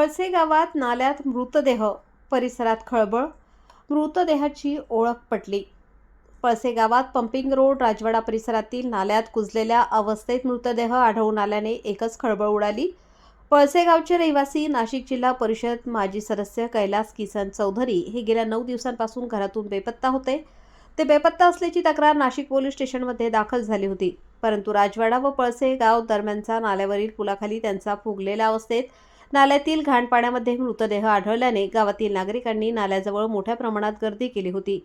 पळसे गावात नाल्यात मृतदेह, परिसरात खळबळ. मृतदेहाची ओळख पटली. पळसे गावात पंपिंग रोड राजवाडा परिसरातील नाल्यात कुजलेल्या अवस्थेत मृतदेह आढळून आल्याने एकच खळबळ उडाली. पळसे गावचे रहिवासी नाशिक जिल्हा परिषद माजी सदस्य कैलास किसन चौधरी हे गेल्या 9 दिवसांपासून घरातून बेपत्ता होते. ते बेपत्ता असल्याची तक्रार नाशिक पोलीस स्टेशनमध्ये दाखल झाली होती. परंतु राजवाडा व पळसे गाव दरम्यानचा नाल्यावरील पुलाखाली त्यांचा फुगलेल्या अवस्थेत नाल्यातील घाण पाण्यामध्ये मृतदेह आढळल्याने गावातील नागरिकांनी नाल्याजवळ मोठ्या प्रमाणात गर्दी केली होती.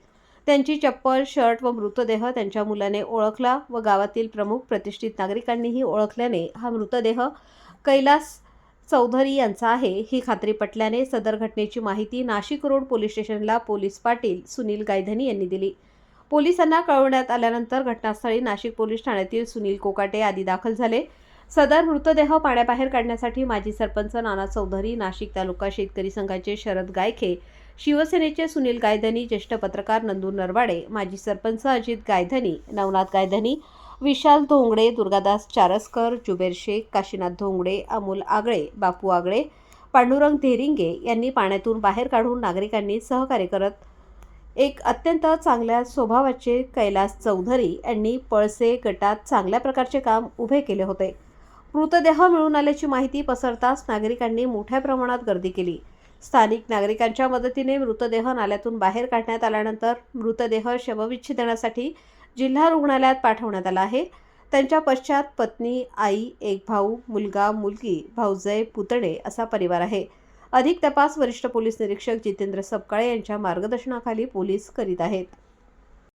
त्यांची चप्पल, शर्ट व मृतदेह त्यांच्या मुलाने ओळखला व गावातील प्रमुख प्रतिष्ठित नागरिकांनीही ओळखल्याने हा मृतदेह कैलास चौधरी यांचा आहे ही खात्री पटल्याने सदर घटनेची माहिती नाशिक रोड पोलीस स्टेशनला पोलीस पाटील सुनील गायधनी यांनी दिली. पोलिसांना कळवण्यात आल्यानंतर घटनास्थळी नाशिक पोलीस ठाण्यातील सुनील कोकाटे आदी दाखल झाले. सदर मृतदेह पाण्याबाहेर काढण्यासाठी माजी सरपंच नाना चौधरी, नाशिक तालुका शेतकरी संघाचे शरद गायखे, शिवसेनेचे सुनील गायधनी, ज्येष्ठ पत्रकार नंदू नरवाडे, माजी सरपंच अजित गायधनी, नवनाथ गायधनी, विशाल धोंगडे, दुर्गादास चारसकर, जुबेर शेख, काशीनाथ धोंगडे, अमोल आगळे, बापू आगळे, पांडुरंग धेरिंगे यांनी पाण्यातून बाहेर काढून नागरिकांनी सहकार्य करत एक अत्यंत चांगल्या स्वभावाचे कैलास चौधरी यांनी पळसे गटात चांगल्या प्रकारचे काम उभे केले होते. मृतदेह मिळून आल्याची माहिती पसरताच नागरिकांनी मोठ्या प्रमाणात गर्दी केली. स्थानिक नागरिकांच्या मदतीने मृतदेह नाल्यातून बाहेर काढण्यात आल्यानंतर मृतदेह शवविच्छेदनासाठी जिल्हा रुग्णालयात पाठवण्यात आला आहे. त्यांच्या पश्चात पत्नी, आई, एक भाऊ, मुलगा, मुलगी, भाऊजय, पुतणे असा परिवार आहे. अधिक तपास वरिष्ठ पोलीस निरीक्षक जितेंद्र सपकाळे यांच्या मार्गदर्शनाखाली पोलीस करीत आहेत.